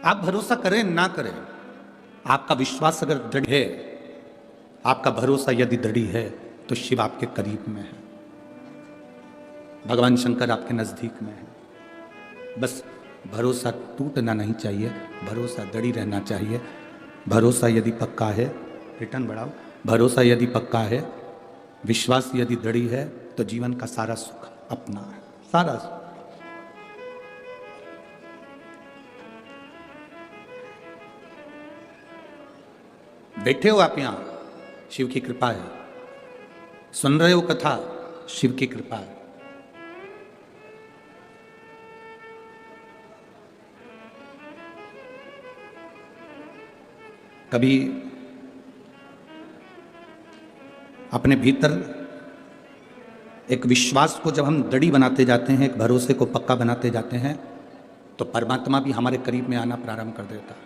आप भरोसा करें ना करें, आपका विश्वास अगर दृढ़ है, आपका भरोसा यदि दृढ़ है, तो शिव आपके करीब में है, भगवान शंकर आपके नजदीक में है। बस भरोसा टूटना नहीं चाहिए, भरोसा दृढ़ रहना चाहिए। भरोसा यदि पक्का है, रिटर्न बढ़ाओ, भरोसा यदि पक्का है, विश्वास यदि दृढ़ है, तो जीवन का सारा सुख अपना है, सारा सुख। बैठे हो आप यहां, शिव की कृपा है, सुन रहे हो कथा, शिव की कृपा है। कभी अपने भीतर एक विश्वास को जब हम दृढ़ बनाते जाते हैं, एक भरोसे को पक्का बनाते जाते हैं, तो परमात्मा भी हमारे करीब में आना प्रारंभ कर देता है।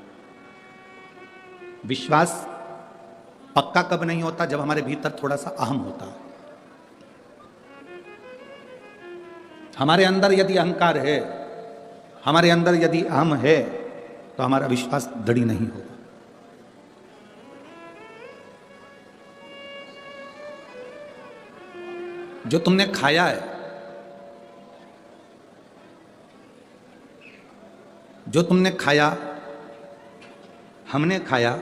विश्वास पक्का कब नहीं होता? जब हमारे भीतर थोड़ा सा अहम होता है। हमारे अंदर यदि अहंकार है, हमारे अंदर यदि अहम है, तो हमारा विश्वास दृढ़ नहीं होगा। जो तुमने खाया है, जो तुमने खाया, हमने खाया,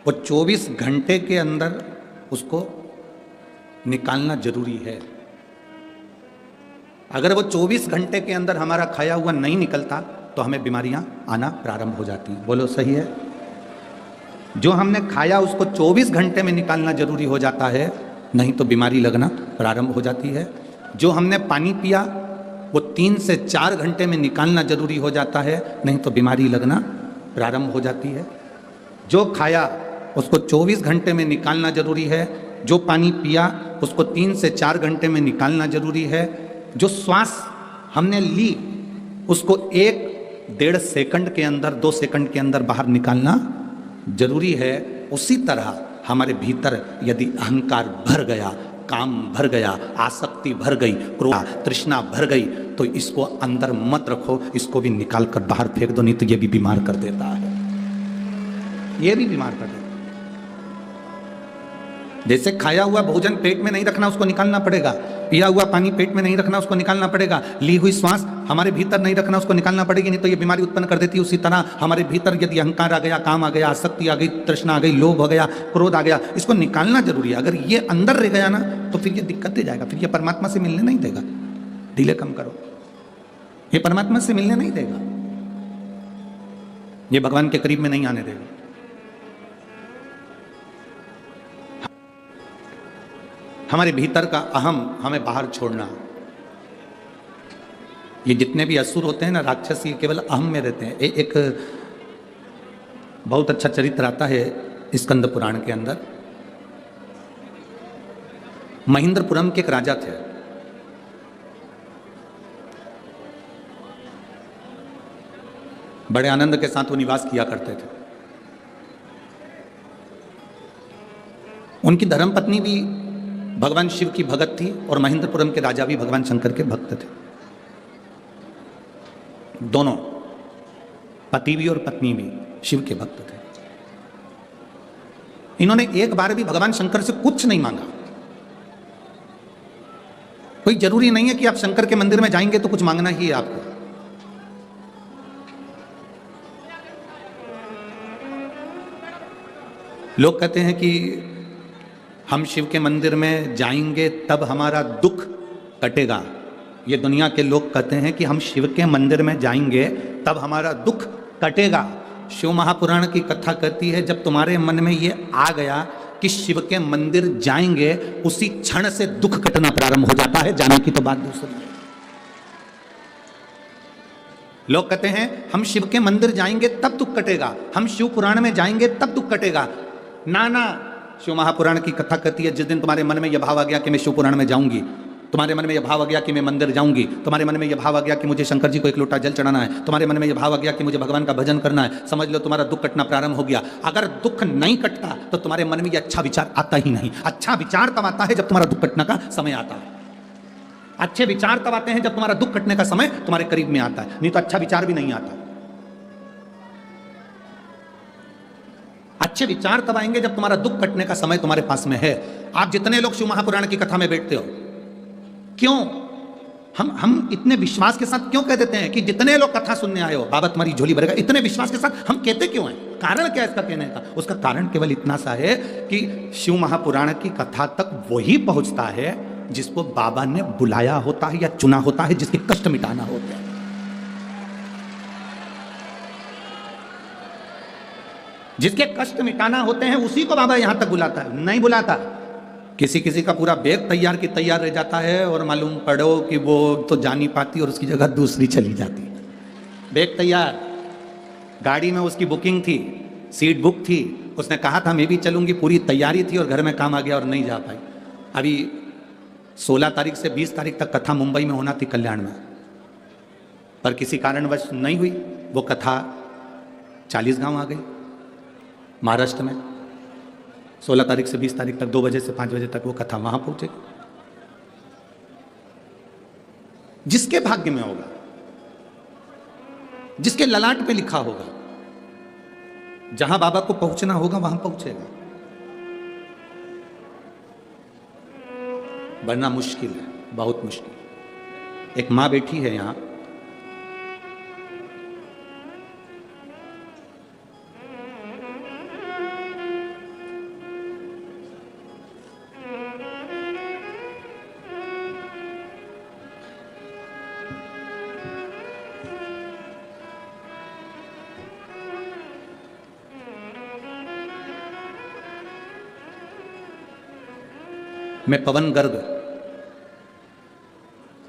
वो 24 घंटे के अंदर उसको निकालना जरूरी है। अगर वो 24 घंटे के अंदर हमारा खाया हुआ नहीं निकलता, तो हमें बीमारियां आना प्रारंभ हो जाती हैं। बोलो सही है? जो हमने खाया उसको 24 घंटे में निकालना जरूरी हो जाता है, नहीं तो बीमारी लगना प्रारंभ हो जाती है। जो हमने पानी पिया वो 3 से 4 घंटे में निकालना जरूरी हो जाता है, नहीं तो बीमारी लगना प्रारंभ हो जाती है। जो खाया उसको 24 घंटे में निकालना जरूरी है, जो पानी पिया उसको 3 से 4 घंटे में निकालना जरूरी है, जो श्वास हमने ली उसको 1-1.5 सेकंड के अंदर, 2 सेकंड के अंदर बाहर निकालना जरूरी है। उसी तरह हमारे भीतर यदि अहंकार भर गया, काम भर गया, आसक्ति भर गई, क्रोध तृष्णा भर गई, तो इसको अंदर मत रखो, इसको भी निकाल कर बाहर फेंक दो, नहीं तो ये भी बीमार कर देता है, ये भी बीमार कर देता है। जैसे खाया हुआ भोजन पेट में नहीं रखना, उसको निकालना पड़ेगा। पिया हुआ पानी पेट में नहीं रखना, उसको निकालना पड़ेगा। ली हुई श्वास हमारे भीतर नहीं रखना, उसको निकालना पड़ेगी, नहीं तो ये बीमारी उत्पन्न कर देती है। उसी तरह हमारे भीतर यदि अहंकार आ गया, काम आ गया, आसक्ति आ गई, तृष्णा आ गई, लोभ हो गया, क्रोध आ गया, इसको निकालना जरूरी है। अगर ये अंदर रह गया ना, तो फिर ये दिक्कत दे जाएगा, फिर ये परमात्मा से मिलने नहीं देगा। ढीले कम करो, ये परमात्मा से मिलने नहीं देगा, ये भगवान के करीब में नहीं आने देगा। हमारे भीतर का अहम हमें बाहर छोड़ना। ये जितने भी असुर होते हैं ना, राक्षस, ये केवल अहम में रहते हैं। एक बहुत अच्छा चरित्र आता है स्कंद पुराण के अंदर। महेंद्रपुरम के एक राजा थे। बड़े आनंद के साथ वो निवास किया करते थे। उनकी धर्मपत्नी भी भगवान शिव की भगत थी और महेंद्रपुरम के राजा भी भगवान शंकर के भक्त थे। दोनों, पति भी और पत्नी भी शिव के भक्त थे। इन्होंने एक बार भी भगवान शंकर से कुछ नहीं मांगा। कोई जरूरी नहीं है कि आप शंकर के मंदिर में जाएंगे तो कुछ मांगना ही है आपको। लोग कहते हैं कि हम शिव के मंदिर में जाएंगे तब हमारा दुख कटेगा। ये दुनिया के लोग कहते हैं कि हम शिव के मंदिर में जाएंगे तब हमारा दुख कटेगा। शिव महापुराण की कथा कहती है, जब तुम्हारे मन में ये आ गया कि शिव के मंदिर जाएंगे, उसी क्षण से दुख कटना प्रारंभ हो जाता है। जाने की तो बात दूसरी है। लोग कहते हैं हम शिव के मंदिर जाएंगे तब दुख कटेगा, हम शिव पुराण में जाएंगे तब दुख कटेगा। ना ना, शिव महापुराण की कथा कहती है, जिस दिन तुम्हारे मन में यह भाव आ गया कि मैं शिव पुराण में जाऊंगी, तुम्हारे मन में यह भाव आ गया कि मैं मंदिर जाऊंगी, तुम्हारे मन में यह भाव आ गया कि मुझे शंकर जी को एक लोटा जल चढ़ाना है, तुम्हारे मन में यह भाव आ गया कि मुझे भगवान का भजन करना है, समझ लो तुम्हारा दुख कटना प्रारंभ हो गया। अगर दुख नहीं कटता तो तुम्हारे मन में यह अच्छा विचार आता ही नहीं। अच्छा विचार तब आता है जब तुम्हारा दुख कटने का समय आता है। अच्छे विचार तब आते हैं जब तुम्हारा दुख कटने का समय तुम्हारे करीब में आता है, नहीं तो अच्छा विचार भी नहीं आता। अच्छे विचार तब आएंगे जब तुम्हारा दुख कटने का समय तुम्हारे पास में है। आप जितने लोग शिव महापुराण की कथा में बैठते हो, क्यों हम इतने विश्वास के साथ क्यों कह देते हैं कि जितने लोग कथा सुनने आए हो बाबा तुम्हारी झोली भरेगा, इतने विश्वास के साथ हम कहते क्यों हैं? कारण क्या है इसका कहने का? उसका कारण केवल इतना सा है कि शिव महापुराण की कथा तक वही पहुंचता है जिसको बाबा ने बुलाया होता है या चुना होता है, जिसके कष्ट मिटाना होता है। जिसके कष्ट मिटाना होते हैं उसी को बाबा यहां तक बुलाता है, नहीं बुलाता किसी किसी का पूरा बैग तैयार की तैयार रह जाता है और मालूम पड़ो कि वो तो जा नहीं पाती और उसकी जगह दूसरी चली जाती। बैग तैयार, गाड़ी में उसकी बुकिंग थी, सीट बुक थी, उसने कहा था मैं भी चलूंगी, पूरी तैयारी थी और घर में काम आ गया और नहीं जा पाई। अभी 16 तारीख से 20 तारीख तक कथा मुंबई में होना थी कल्याण में, पर किसी कारणवश नहीं हुई। वो कथा 40 गांव आ गई महाराष्ट्र में। 16 तारीख से 20 तारीख तक 2 बजे से 5 बजे तक वो कथा वहां पहुंचे। जिसके भाग्य में होगा, जिसके ललाट पे लिखा होगा, जहां बाबा को पहुंचना होगा वहां पहुंचेगा, वरना मुश्किल है, बहुत मुश्किल। एक मां बैठी है यहां,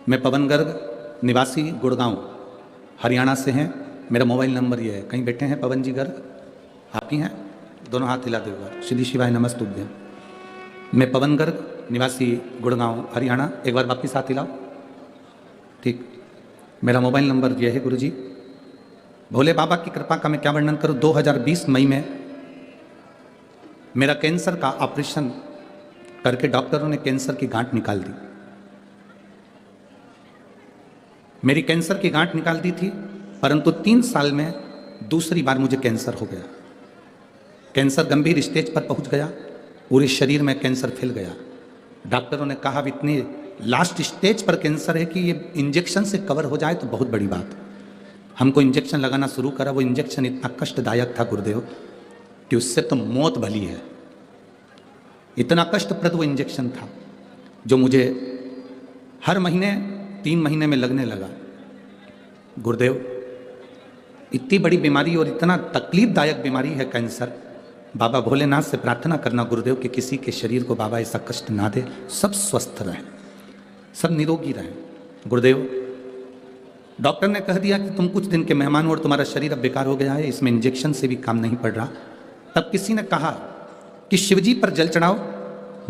मैं पवन गर्ग निवासी गुड़गांव हरियाणा से हैं। मेरा मोबाइल नंबर ये है। कहीं बैठे हैं पवन जी गर्ग? आप ही हैं? दोनों हाथ हिला दो एक बार। श्री शिवाय नमस्तुभ्यम। मैं पवन गर्ग निवासी गुड़गांव हरियाणा। एक बार वापिस हाथ हिलाओ। ठीक, मेरा मोबाइल नंबर ये है गुरुजी। भोले बाबा की कृपा का मैं क्या वर्णन करूं। 2020 मई में मेरा कैंसर का ऑपरेशन करके डॉक्टरों ने कैंसर की गांठ निकाल दी। मेरी कैंसर की गांठ निकाल दी थी, परंतु 3 साल में दूसरी बार मुझे कैंसर हो गया। कैंसर गंभीर स्टेज पर पहुंच गया, पूरे शरीर में कैंसर फैल गया। डॉक्टरों ने कहा इतनी लास्ट स्टेज पर कैंसर है कि ये इंजेक्शन से कवर हो जाए तो बहुत बड़ी बात। हमको इंजेक्शन लगाना शुरू करा। वो इंजेक्शन इतना कष्टदायक था गुरुदेव कि उससे तो मौत भली है। इतना कष्टप्रद वो इंजेक्शन था जो मुझे हर महीने 3 महीने में लगने लगा। गुरुदेव, इतनी बड़ी बीमारी और इतना तकलीफदायक बीमारी है कैंसर। बाबा भोलेनाथ से प्रार्थना करना गुरुदेव कि किसी के शरीर को बाबा ऐसा कष्ट ना दे, सब स्वस्थ रहें, सब निरोगी रहें। गुरुदेव, डॉक्टर ने कह दिया कि तुम कुछ दिन के मेहमान हो और तुम्हारा शरीर अब बेकार हो गया है, इसमें इंजेक्शन से भी काम नहीं पड़ रहा। तब किसी ने कहा कि शिवजी पर जल चढ़ाओ,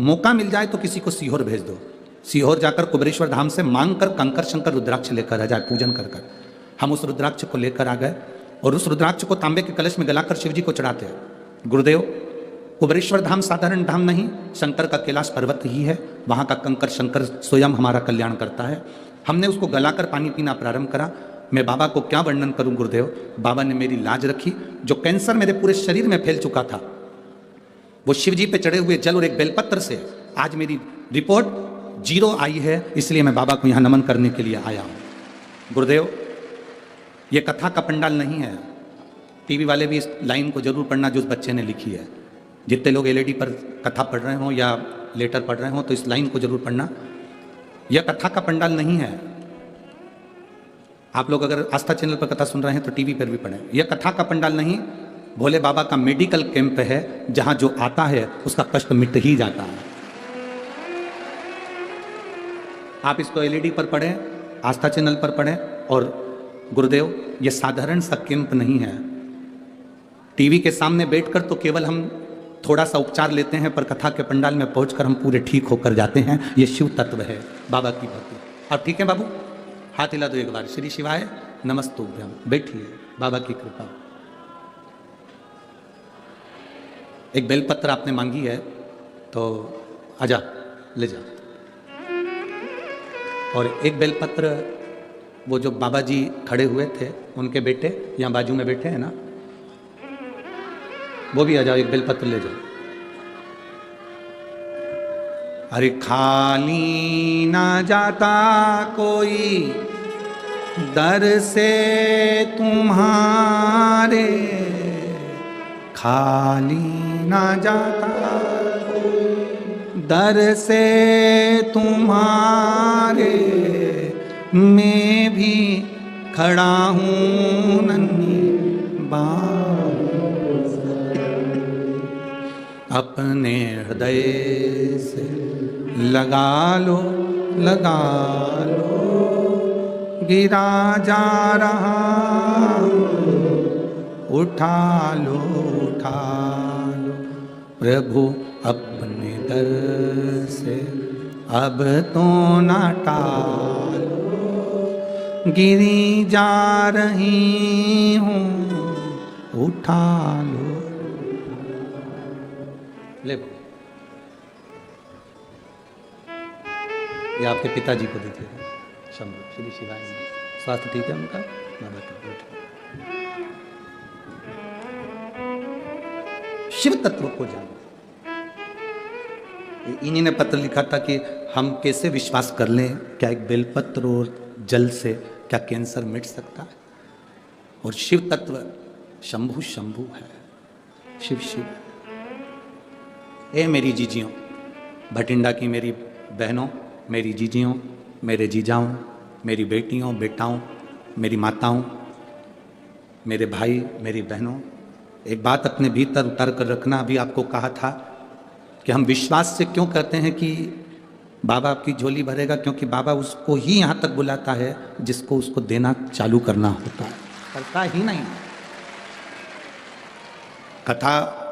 मौका मिल जाए तो किसी को सीहोर भेज दो। सीहोर जाकर कुबेरेश्वर धाम से मांग कर कंकर शंकर रुद्राक्ष लेकर आ जाए, पूजन कर कर। हम उस रुद्राक्ष को लेकर आ गए और उस रुद्राक्ष को तांबे के कलश में गलाकर शिवजी को चढ़ाते हैं। गुरुदेव, कुबेरेश्वर धाम साधारण धाम नहीं, शंकर का कैलाश पर्वत ही है। वहाँ का कंकर शंकर स्वयं हमारा कल्याण करता है। हमने उसको गलाकर पानी पीना प्रारंभ करा। मैं बाबा को क्या वर्णन करूं गुरुदेव। बाबा ने मेरी लाज रखी। जो कैंसर मेरे पूरे शरीर में फैल चुका था, वो शिवजी पे चढ़े हुए जल और एक बेलपत्र से आज मेरी रिपोर्ट 0 आई है। इसलिए मैं बाबा को यहाँ नमन करने के लिए आया हूँ। गुरुदेव, ये कथा का पंडाल नहीं है। टीवी वाले भी इस लाइन को जरूर पढ़ना जो उस बच्चे ने लिखी है। जितने लोग एलईडी पर कथा पढ़ रहे हो या लेटर पढ़ रहे हो तो इस लाइन को जरूर पढ़ना। यह कथा का पंडाल नहीं है। आप लोग अगर आस्था चैनल पर कथा सुन रहे हैं तो टीवी पर भी पढ़ें। यह कथा का पंडाल नहीं, भोले बाबा का मेडिकल कैंप है, जहां जो आता है उसका कष्ट मिट ही जाता है। आप इसको एलईडी पर पढ़ें, आस्था चैनल पर पढ़ें। और गुरुदेव, यह साधारण सा कैंप नहीं है। टीवी के सामने बैठकर तो केवल हम थोड़ा सा उपचार लेते हैं, पर कथा के पंडाल में पहुंचकर हम पूरे ठीक होकर जाते हैं। ये शिव तत्व है, बाबा की भक्ति। आप ठीक है बाबू? हाथ हिला दो एक बार। श्री शिवाय नमस्तुभ्यम। बैठिए, बाबा की कृपा। एक बेलपत्र आपने मांगी है तो आजा, ले जा। और एक बेलपत्र वो जो बाबा जी खड़े हुए थे, उनके बेटे यहाँ बाजू में बैठे हैं ना, वो भी आ जाओ, एक बेलपत्र ले जाओ। अरे खाली ना जाता कोई दर से तुम्हारे, खाली ना जाता दर से तुम्हारे, मैं भी खड़ा हूँ नन्ही बाहों से, अपने हृदय से लगा लो, लगा लो, गिरा जा रहा उठा लो, उठा लो, प्रभु अपने दर से अब तो ना टालो, गिरी जा रही हूँ उठा लो। ले ये आपके पिताजी को दीजिएगा। शंभु श्री शिवाय। स्वास्थ्य ठीक है उनका? बाबा का शिव तत्व को जानो। इन्हीं ने पत्र लिखा था कि हम कैसे विश्वास कर लें, क्या एक बेलपत्र और जल से क्या कैंसर मिट सकता है? और शिव तत्व शंभु शंभु है, शिव शिव। ए मेरी जीजियों, भटिंडा की मेरी बहनों, मेरी जीजियों, मेरे जीजाओं, मेरी बेटियों बेटाओं, मेरी माताओं, मेरे भाई मेरी बहनों, एक बात अपने भीतर उतार कर रखना। अभी आपको कहा था कि हम विश्वास से क्यों कहते हैं कि बाबा आपकी झोली भरेगा, क्योंकि बाबा उसको ही यहाँ तक बुलाता है जिसको उसको देना चालू करना होता है, करता ही नहीं। कथा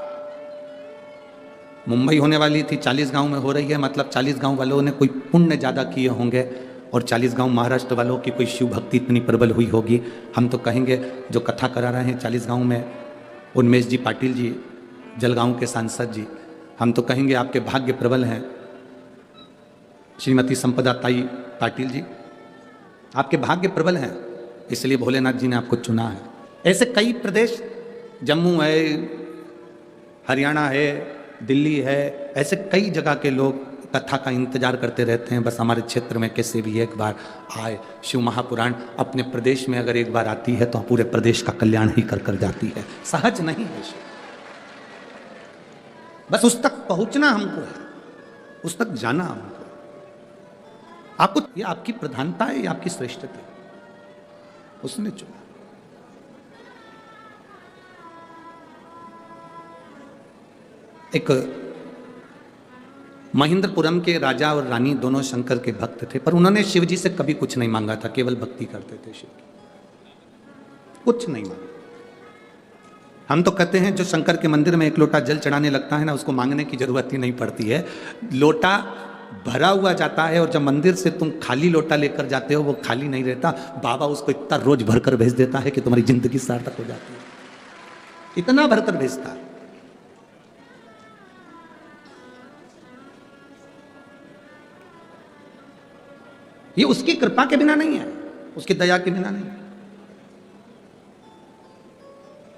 मुंबई होने वाली थी, 40 गांव में हो रही है, मतलब 40 गांव वालों ने कोई पुण्य ज़्यादा किए होंगे और 40 गांव महाराष्ट्र वालों की कोई शिव भक्ति इतनी प्रबल हुई होगी। हम तो कहेंगे जो कथा करा रहे हैं 40 गांव में, उन्मेष जी पाटिल जी, जलगांव के सांसद जी, हम तो कहेंगे आपके भाग्य प्रबल हैं। श्रीमती संपदा ताई पाटिल जी, आपके भाग्य प्रबल हैं, इसलिए भोलेनाथ जी ने आपको चुना है। ऐसे कई प्रदेश, जम्मू है, हरियाणा है, दिल्ली है, ऐसे कई जगह के लोग कथा का इंतजार करते रहते हैं। बस हमारे क्षेत्र में कैसे भी एक बार आए। शिव महापुराण अपने प्रदेश में अगर एक बार आती है तो पूरे प्रदेश का कल्याण ही कर कर जाती है। सहज नहीं है, बस उस तक पहुंचना हमको है, उस तक जाना हमको। आपको ये आपकी प्रधानता है, ये आपकी श्रेष्ठता है, उसने चुना। एक महेंद्रपुरम के राजा और रानी दोनों शंकर के भक्त थे, पर उन्होंने शिव जी से कभी कुछ नहीं मांगा था, केवल भक्ति करते थे शिव की, कुछ नहीं मांगा। हम तो कहते हैं जो शंकर के मंदिर में एक लोटा जल चढ़ाने लगता है ना, उसको मांगने की जरूरत ही नहीं पड़ती है, लोटा भरा हुआ जाता है। और जब मंदिर से तुम खाली लोटा लेकर जाते हो, वो खाली नहीं रहता, बाबा उसको इतना रोज भरकर भेज देता है कि तुम्हारी जिंदगी सार्थक हो जाती है, इतना भरकर भेजता है। ये उसकी कृपा के बिना नहीं है, उसकी दया के बिना नहीं,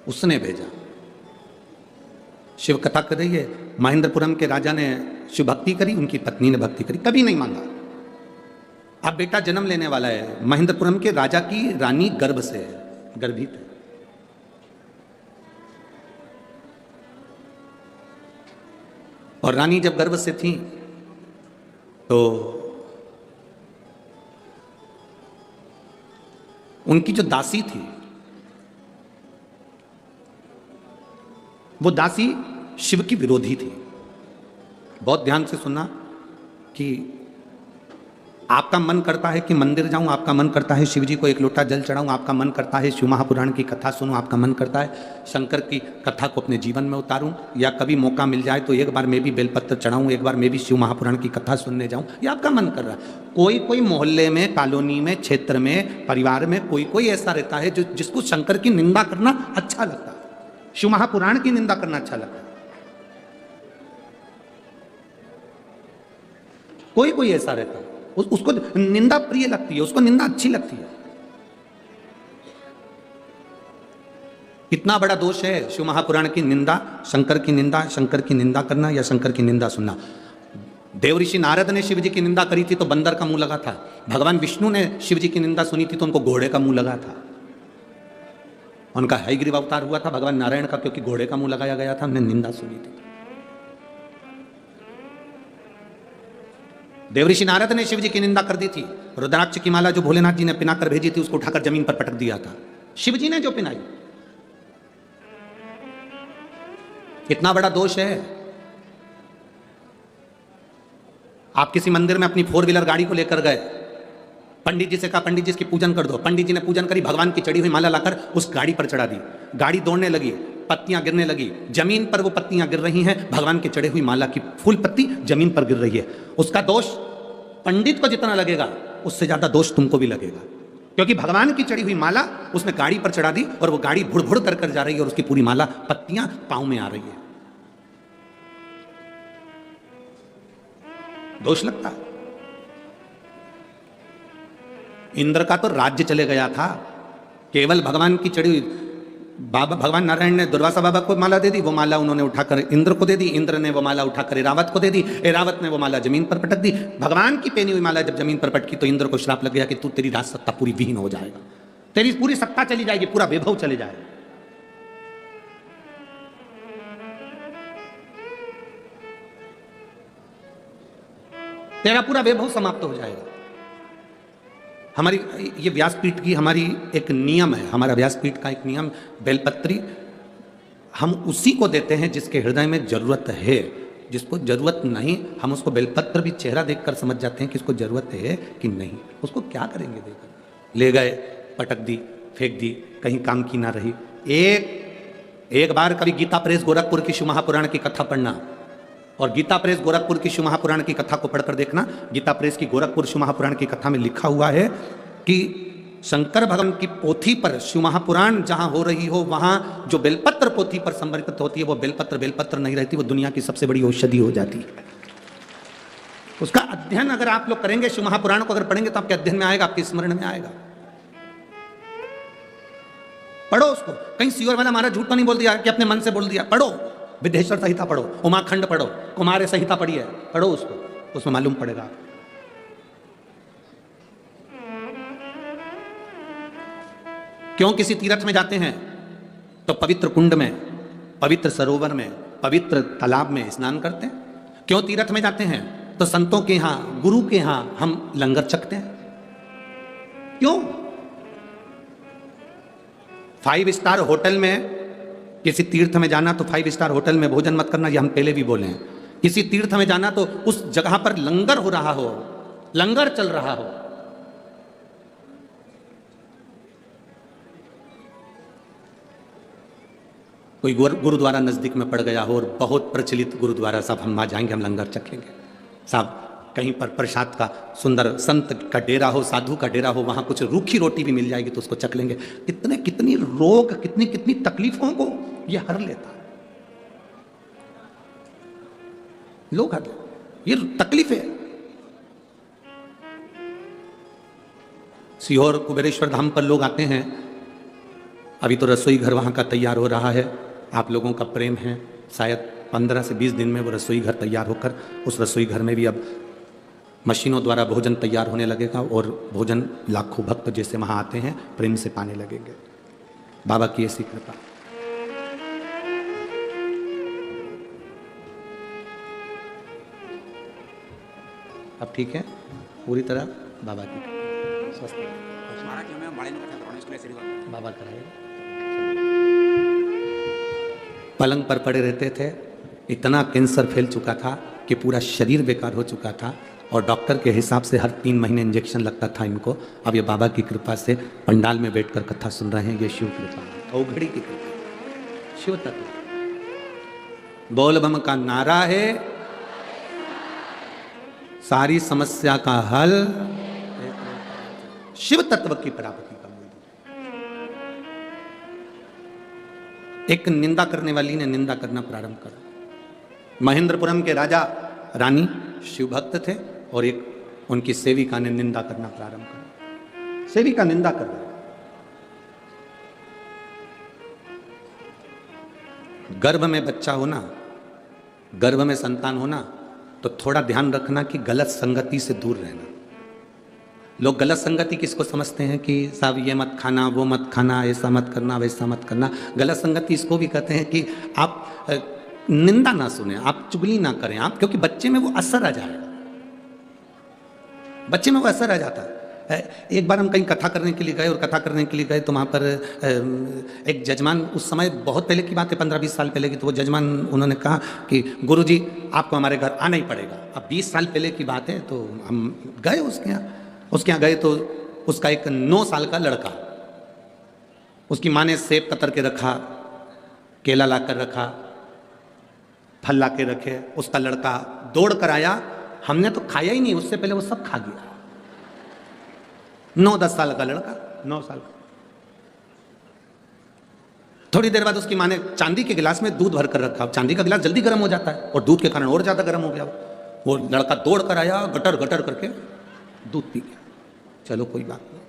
उसने भेजा। शिव कथा कर रही है, महेंद्रपुरम के राजा ने शिव भक्ति करी, उनकी पत्नी ने भक्ति करी, कभी नहीं मांगा। अब बेटा जन्म लेने वाला है, महेंद्रपुरम के राजा की रानी गर्भ से है, गर्भित है। और रानी जब गर्भ से थी तो उनकी जो दासी थी, वो दासी शिव की विरोधी थी। बहुत ध्यान से सुनना कि आपका मन करता है कि मंदिर जाऊं, आपका मन करता है शिव जी को एक लोटा जल चढ़ाऊं, आपका मन करता है शिव महापुराण की कथा सुनूं, आपका मन करता है शंकर की कथा को अपने जीवन में उतारूं, या कभी मौका मिल जाए तो एक बार मैं भी बेलपत्र चढ़ाऊं, एक बार मैं भी शिव महापुराण की कथा सुनने जाऊं, ये आपका मन कर रहा है। कोई कोई मोहल्ले में, कॉलोनी में, क्षेत्र में, परिवार में कोई कोई ऐसा रहता है जो जिसको शंकर की निंदा करना अच्छा लगता है, शिव महापुराण की निंदा करना अच्छा लगता है। कोई कोई ऐसा रहता है, उसको निंदा प्रिय लगती है, उसको निंदा अच्छी लगती है। कितना बड़ा दोष है शिव महापुराण की निंदा, शंकर की निंदा, शंकर की निंदा करना या शंकर की निंदा सुनना। देव ऋषि नारद ने शिव जी की निंदा करी थी तो बंदर का मुंह लगा था। भगवान विष्णु ने शिव जी की निंदा सुनी थी तो उनको घोड़े का मुंह लगा था। उनका हयग्रीव अवतार हुआ था भगवान नारायण का, क्योंकि घोड़े का मुंह लगाया गया था, हमने निंदा सुनी थी। देव ऋषि नारद ने शिव जी की निंदा कर दी थी। रुद्राक्ष की माला जो भोलेनाथ जी ने पिनाकर भेजी थी उसको उठाकर जमीन पर पटक दिया था, शिव जी ने जो पिनाई। कितना बड़ा दोष है। आप किसी मंदिर में अपनी 4 व्हीलर गाड़ी को लेकर गए, पंडित जी से कहा पंडित जी इसकी पूजन कर दो, पंडित जी ने पूजन करी, भगवान की चढ़ी हुई माला लाकर उस गाड़ी पर चढ़ा दी, गाड़ी दौड़ने लगी, पत्तियां गिरने लगी, जमीन पर वो पत्तियां गिर रही हैं, भगवान की चढ़ी हुई माला की फूल पत्ती जमीन पर गिर रही है। उसका दोष पंडित को जितना लगेगा उससे ज्यादा दोष तुमको भी लगेगा, क्योंकि भगवान की चढ़ी हुई माला उसने गाड़ी पर चढ़ा दी और वो गाड़ी भुड़ भुड़ कर जा रही है और उसकी पूरी माला पत्तियां पांव में आ रही है। दोष लगता है। इंद्र का तो राज्य चले गया था, केवल भगवान की चढ़ी हुई बाबा भगवान नारायण ने दुर्वासा बाबा को माला दे दी, वो माला उन्होंने उठाकर इंद्र को दे दी, इंद्र ने वो माला उठाकर एरावत को दे दी, एरावत ने वो माला जमीन पर पटक दी। भगवान की पहनी हुई माला जब जमीन पर पटकी तो इंद्र को श्राप लग गया कि तू तेरी राज सत्ता पूरी विहीन हो जाएगा, तेरी पूरी सत्ता चली जाएगी, पूरा वैभव चले जाएगा। तेरा पूरा वैभव समाप्त हो जाएगा। हमारी ये व्यासपीठ की हमारी एक नियम है, हमारा व्यासपीठ का एक नियम, बेलपत्री हम उसी को देते हैं जिसके हृदय में जरूरत है, जिसको जरूरत नहीं हम उसको बेलपत्र भी चेहरा देखकर समझ जाते हैं कि इसको जरूरत है कि नहीं। उसको क्या करेंगे देकर, ले गए पटक दी फेंक दी, कहीं काम की ना रही। एक बार कभी गीता प्रेस गोरखपुर की शिव महापुराण की कथा पढ़ना और गीता प्रेस गोरखपुर की शिव महापुराण की कथा को पढ़कर देखना। गीता प्रेस की गोरखपुर शिव महापुराण की कथा में लिखा हुआ है कि शंकर भगवान की पोथी पर शिव महापुराण जहां हो रही हो वहां जो बेलपत्र पोथी पर समर्पित होती है वो बेलपत्र नहीं रहती, वो दुनिया की सबसे बड़ी औषधि हो जाती है। उसका अध्ययन अगर आप लोग करेंगे, शिव महापुराण को अगर पढ़ेंगे तो आपके अध्ययन में आएगा, आपके स्मरण में आएगा। पढ़ो उसको, कहीं सियोर वाला हमारा झूठ तो नहीं बोल दिया कि अपने मन से बोल दिया। पढ़ो, विदेश्वर संहिता पढ़ो, उमाखंड पढ़ो, कुमार संहिता पढ़िए, पढ़ो उसको, उसमें मालूम पड़ेगा। क्यों किसी तीर्थ में जाते हैं तो पवित्र कुंड में, पवित्र सरोवर में, पवित्र तालाब में स्नान करते हैं। क्यों तीर्थ में जाते हैं तो संतों के यहां, गुरु के यहां हम लंगर चखते हैं। क्यों? 5 स्टार होटल में, किसी तीर्थ में जाना तो 5 स्टार होटल में भोजन मत करना, ये हम पहले भी बोले हैं। किसी तीर्थ में जाना तो उस जगह पर लंगर हो रहा हो, लंगर चल रहा हो। कोई गुरुद्वारा नजदीक में पड़ गया हो और बहुत प्रचलित गुरुद्वारा, साहब हम वहां जाएंगे, हम लंगर चखेंगे। साहब कहीं पर प्रसाद का सुंदर संत का डेरा हो, साधु का डेरा हो, वहां कुछ रूखी रोटी भी मिल जाएगी तो उसको चख लेंगे। कितनी रोग, कितनी तकलीफों को ये हर लेता है। लोग हर लेते, ये तकलीफ है। सीहोर कुबेरेश्वर धाम पर लोग आते हैं, अभी तो रसोई घर वहां का तैयार हो रहा है। आप लोगों का प्रेम है, शायद 15 से 20 दिन में वो रसोई घर तैयार होकर उस रसोई घर में भी अब मशीनों द्वारा भोजन तैयार होने लगेगा और भोजन लाखों भक्त जैसे वहां आते हैं प्रेम से पाने लगेंगे। बाबा की ऐसी कृपा। अब ठीक है पूरी तरह बाबा की स्वस्थ बाबा कराएगा। पलंग पर पड़े रहते थे, इतना कैंसर फैल चुका था कि पूरा शरीर बेकार हो चुका था और डॉक्टर के हिसाब से हर 3 महीने इंजेक्शन लगता था इनको। अब ये बाबा की कृपा से पंडाल में बैठकर कथा सुन रहे हैं। ये शिव कृपा, औघड़ी की कृपा, शिव तत्व। बोल बम का नारा है, सारी समस्या का हल शिव तत्व की प्राप्ति का मूल। एक निंदा करने वाली ने निंदा करना प्रारंभ करा। महेंद्रपुरम के राजा रानी शिव भक्त थे और एक उनकी सेविका ने निंदा करना प्रारंभ करा। सेविका निंदा कर रही, गर्भ में बच्चा होना, गर्भ में संतान होना, तो थोड़ा ध्यान रखना कि गलत संगति से दूर रहना। लोग गलत संगति किसको समझते हैं कि साहब ये मत खाना, वो मत खाना, ऐसा मत करना, वैसा मत करना। गलत संगति इसको भी कहते हैं कि आप निंदा ना सुने, आप चुगली ना करें आप, क्योंकि बच्चे में वो असर आ जाएगा, बच्चे में वो असर आ जाता है। एक बार हम कहीं कथा करने के लिए गए, और कथा करने के लिए गए तो वहाँ पर एक जजमान, उस समय बहुत पहले की बात है, 15-20 साल पहले की, तो वो जजमान उन्होंने कहा कि गुरुजी आपको हमारे घर आना ही पड़ेगा। अब 20 साल पहले की बात है, तो हम गए उसके यहाँ गए तो उसका एक 9 साल का लड़का, उसकी माँ ने सेब कतर के रखा, केला ला कर रखा, फल ला के रखे, उसका लड़का दौड़ कर आया, हमने तो खाया ही नहीं, उससे पहले वो सब खा गया। 9-10 साल का लड़का, 9 साल का। थोड़ी देर बाद उसकी माँ ने चांदी के गिलास में दूध भर कर रखा। चांदी का गिलास जल्दी गर्म हो जाता है, और दूध के कारण और ज्यादा गर्म हो गया। वो लड़का दौड़ कर आया, गटर गटर करके दूध पी गया। चलो कोई बात नहीं।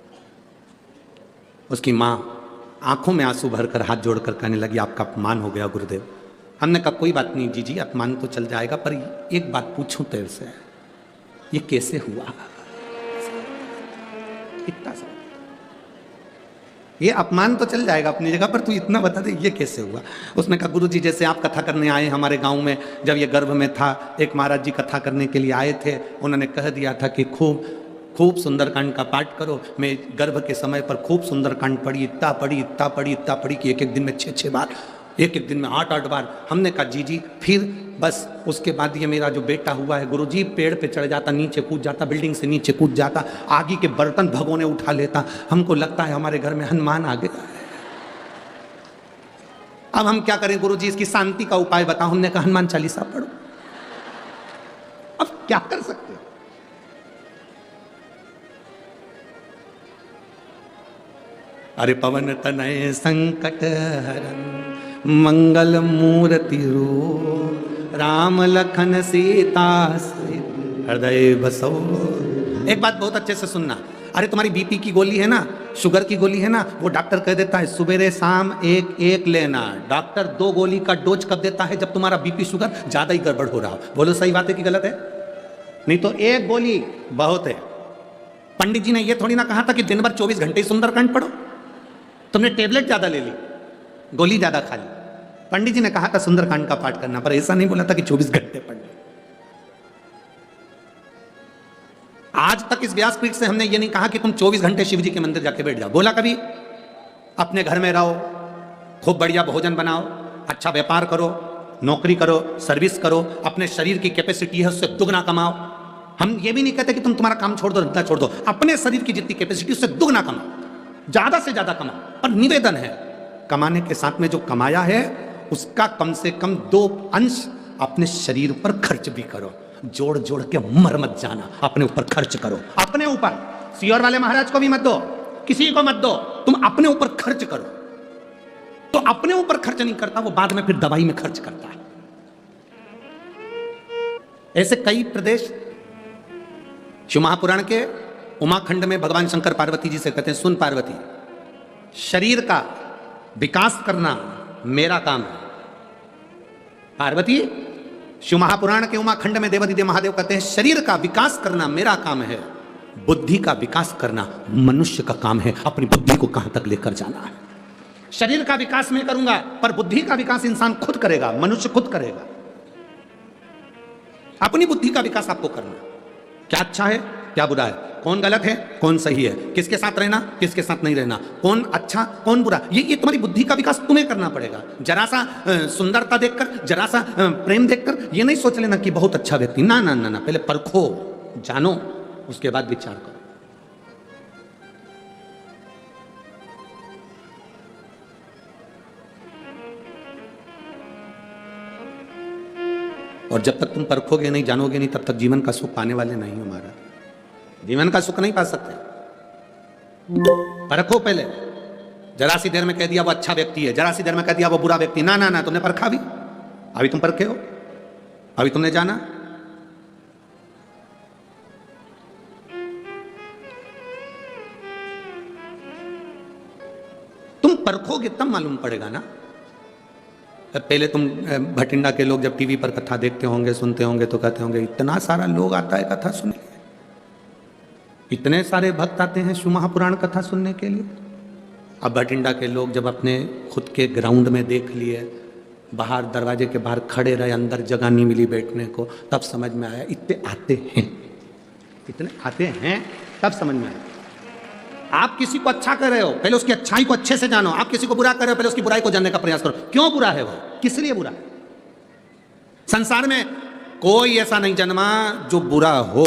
उसकी माँ आंखों में आंसू भरकर हाथ जोड़कर कहने लगी, आपका अपमान हो गया गुरुदेव। हमने कहा कोई बात नहीं जीजी, अपमान तो चल जाएगा, पर एक बात पूछूं तेरे से, ये कैसे हुआ? इतना सा ये अपमान तो चल जाएगा अपनी जगह, पर तू इतना बता दे ये कैसे हुआ? उसने कहा गुरुजी, जैसे आप कथा करने आए हमारे गांव में, जब ये गर्भ में था, एक महाराज जी कथा करने के लिए आए थे, उन्होंने कह दिया था कि खूब सुंदरकांड का पाठ करो। मैं गर्भ के समय पर खूब सुंदरकांड पढ़ी, इतना पढ़ी कि एक दिन में 6-6 बार, एक दिन में 8-8 बार। हमने कहा जी फिर बस उसके बाद ये मेरा जो बेटा हुआ है गुरुजी, पेड़ पे चढ़ जाता, नीचे कूद जाता, बिल्डिंग से नीचे कूद जाता, आगे के बर्तन भगोने उठा लेता, हमको लगता है हमारे घर में हनुमान आ गया है। अब हम क्या करें गुरुजी, इसकी शांति का उपाय बताओ। हमने कहा हनुमान चालीसा पढ़ो। अब क्या कर सकते हो? अरे पवन तनय संकट हरन, मंगल मूर्ति रूप, राम लखन सीता हृदय बसो। एक बात बहुत अच्छे से सुनना। अरे तुम्हारी बीपी की गोली है ना, शुगर की गोली है ना, वो डॉक्टर कह देता है सुबेरे शाम एक लेना। डॉक्टर 2 गोली का डोज कब देता है? जब तुम्हारा बीपी शुगर ज्यादा ही गड़बड़ हो रहा हो। बोलो सही बात है कि गलत है? नहीं तो 1 गोली बहुत है। पंडित जी ने यह थोड़ी ना कहा था कि दिन भर 24 घंटे सुंदरकांड पढ़ो। तुमने टेबलेट ज्यादा ले ली, गोली ज्यादा खा ली। पंडित जी ने कहा था सुंदरकांड का पाठ करना, पर ऐसा नहीं बोला था कि 24 घंटे पढ़ ली। आज तक इस व्यासपीठ से हमने ये नहीं कहा कि तुम 24 घंटे शिव जी के मंदिर जाके बैठ जाओ। बोला कभी? अपने घर में रहो, खूब बढ़िया भोजन बनाओ, अच्छा व्यापार करो, नौकरी करो, सर्विस करो, अपने शरीर की कैपेसिटी है उससे दुगना कमाओ। हम ये भी नहीं कहते कि तुम तुम्हारा काम छोड़ दो, धंधा छोड़ दो। अपने शरीर की जितनी कैपेसिटी उससे दुगना कमाओ, ज्यादा से ज्यादा कमाओ। पर निवेदन है, कमाने के साथ में जो कमाया है उसका कम से कम 2 अंश अपने शरीर पर खर्च भी करो। जोड़ जोड़ के मर मत जाना, अपने ऊपर खर्च करो। अपने ऊपर, सियोर वाले महाराज को भी मत दो, किसी को मत दो, तुम अपने ऊपर खर्च करो। तो अपने ऊपर खर्च नहीं करता, वो बाद में फिर दवाई में खर्च करता है। ऐसे कई प्रदेश। शिव महापुराण के उमाखंड में भगवान शंकर पार्वती जी से कहते हैं, सुन पार्वती, शरीर का विकास करना मेरा काम है। पार्वती, शिव महापुराण के उमाखंड में देवादिदेव महादेव कहते हैं, शरीर का विकास करना मेरा काम है, बुद्धि का विकास करना मनुष्य का काम है। अपनी बुद्धि को कहां तक लेकर जाना है। शरीर का विकास मैं करूंगा, पर बुद्धि का विकास इंसान खुद करेगा, मनुष्य खुद करेगा। अपनी बुद्धि का विकास आपको करना, क्या अच्छा है क्या बुरा है, कौन गलत है कौन सही है, किसके साथ रहना किसके साथ नहीं रहना, कौन अच्छा कौन बुरा, ये तुम्हारी बुद्धि का विकास तुम्हें करना पड़ेगा। जरा सा सुंदरता देखकर, जरा सा प्रेम देखकर ये नहीं सोच लेना कि बहुत अच्छा व्यक्ति। ना ना ना ना, पहले परखो, जानो, उसके बाद विचार करो। और जब तक तुम परखोगे नहीं, जानोगे नहीं, तब तक जीवन का सुख पाने वाले नहीं हो महाराज। जीवन का सुख नहीं पा सकते। परखो पहले। जरा सी देर में कह दिया वो अच्छा व्यक्ति है, जरा सी देर में कह दिया वो बुरा व्यक्ति। ना ना ना, तुमने परखा भी? अभी तुम परखे हो? अभी तुमने जाना? तुम परखोगे तब मालूम पड़ेगा ना। पहले तुम भटिंडा के लोग जब टीवी पर कथा देखते होंगे, सुनते होंगे, तो कहते होंगे इतना सारा लोग आता है कथा सुनने, इतने सारे भक्त आते हैं शिव महापुराण कथा सुनने के लिए। अब भटिंडा के लोग जब अपने खुद के ग्राउंड में देख लिए, बाहर दरवाजे के बाहर खड़े रहे, अंदर जगह नहीं मिली बैठने को, तब समझ में आया इतने आते हैं, इतने आते हैं, तब समझ में आया। आप किसी को अच्छा कर रहे हो, पहले उसकी अच्छाई को अच्छे से जानो। आप किसी को बुरा कर रहे हो, पहले उसकी बुराई को जानने का प्रयास करो। क्यों बुरा है वो, किस लिए बुरा है? संसार में कोई ऐसा नहीं जन्मा जो बुरा हो,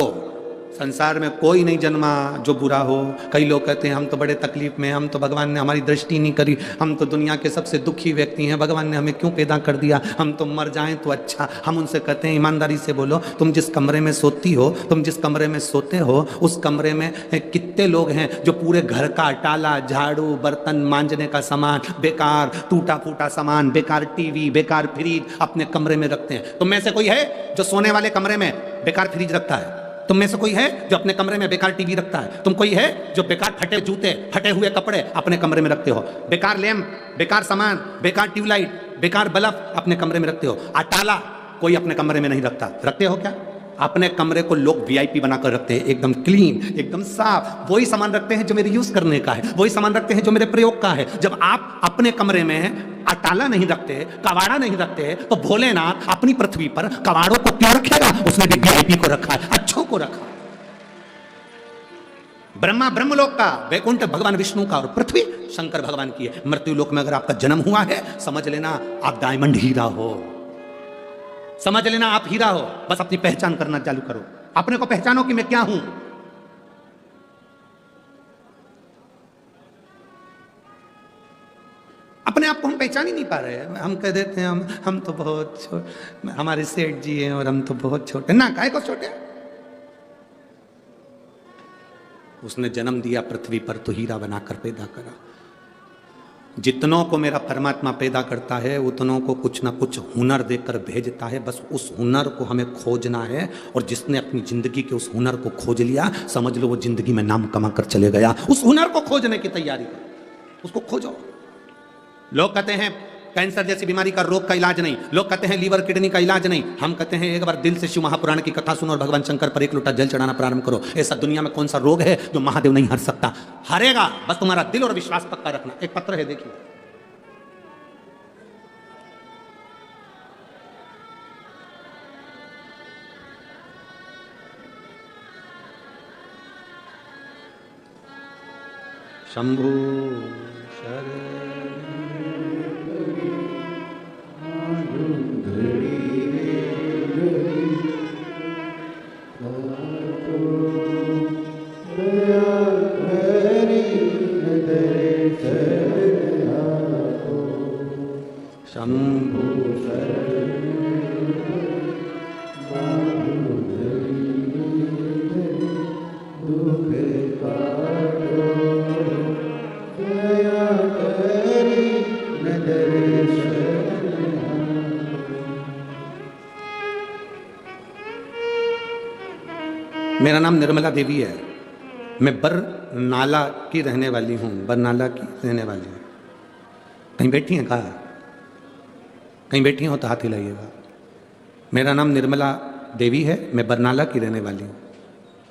संसार में कोई नहीं जन्मा जो बुरा हो। कई लोग कहते हैं हम तो बड़े तकलीफ में, हम तो भगवान ने हमारी दृष्टि नहीं करी, हम तो दुनिया के सबसे दुखी व्यक्ति हैं, भगवान ने हमें क्यों पैदा कर दिया, हम तो मर जाएं तो अच्छा। हम उनसे कहते हैं ईमानदारी से बोलो, तुम जिस कमरे में सोती हो, तुम जिस कमरे में सोते हो, उस कमरे में कितने लोग हैं जो पूरे घर का टाला, झाड़ू, बर्तन मांजने का सामान, बेकार टूटा फूटा सामान, बेकार टीवी, बेकार फ्रिज अपने कमरे में रखते हैं। तुम में से कोई है जो सोने वाले कमरे में बेकार फ्रिज रखता है? तुम में से कोई है जो अपने कमरे में बेकार टीवी रखता है? तुम कोई है जो बेकार फटे जूते, फटे हुए कपड़े अपने कमरे में रखते हो? बेकार लैंप, बेकार सामान, बेकार ट्यूबलाइट, बेकार बल्ब अपने कमरे में रखते हो? अटाला कोई अपने कमरे में नहीं रखता, रखते हो क्या? अपने कमरे को लोग वीआईपी बनाकर रखते हैं, एकदम क्लीन, एकदम साफ। वही सामान रखते हैं जो मेरे यूज करने का है, वही सामान रखते हैं जो मेरे प्रयोग का है। जब आप अपने कमरे में अटाला नहीं रखते, कवाड़ा नहीं रखते, तो भोलेनाथ अपनी पृथ्वी पर कवाड़ों को क्यों रखेगा? उसने भी वीआईपी को रखा है, अच्छों को रखा। ब्रह्मा ब्रह्मलोक का, वैकुंठ भगवान विष्णु का, और पृथ्वी शंकर भगवान की है। मृत्यु लोक में अगर आपका जन्म हुआ है, समझ लेना आप डायमंड हीरा हो, समझ लेना आप हीरा हो। बस अपनी पहचान करना चालू करो, अपने को पहचानो कि मैं क्या हूं। अपने आप को हम पहचान ही नहीं पा रहे हैं। हम कह देते हैं हम तो बहुत छोटे, हमारे सेठ जी हैं और हम तो बहुत छोटे। ना, काहे को छोटे? उसने जन्म दिया पृथ्वी पर तो हीरा बनाकर पैदा करा। जितनों को मेरा परमात्मा पैदा करता है, उतनों को कुछ ना कुछ हुनर देकर भेजता है। बस उस हुनर को हमें खोजना है, और जिसने अपनी जिंदगी के उस हुनर को खोज लिया, समझ लो वो जिंदगी में नाम कमा कर चले गया। उस हुनर को खोजने की तैयारी करो, उसको खोजो। लोग कहते हैं कैंसर जैसी बीमारी का, रोग का इलाज नहीं, लोग कहते हैं लीवर किडनी का इलाज नहीं। हम कहते हैं एक बार दिल से शिव महापुराण की कथा सुनो और भगवान शंकर पर एक लोटा जल चढ़ाना प्रारंभ करो। ऐसा दुनिया में कौन सा रोग है जो महादेव नहीं हर सकता? हरेगा, बस तुम्हारा दिल और विश्वास पक्का रखना। एक पत्र है, देखिए। शंभु शरण मेरा नाम निर्मला देवी है। मैं बरनाला की रहने वाली हूँ, बरनाला की रहने वाली हूँ। कहीं बैठी हैं? कहा कहीं बैठी हो तो हाथ हिलाइएगा। मेरा नाम निर्मला देवी है, मैं बरनाला की रहने वाली हूँ।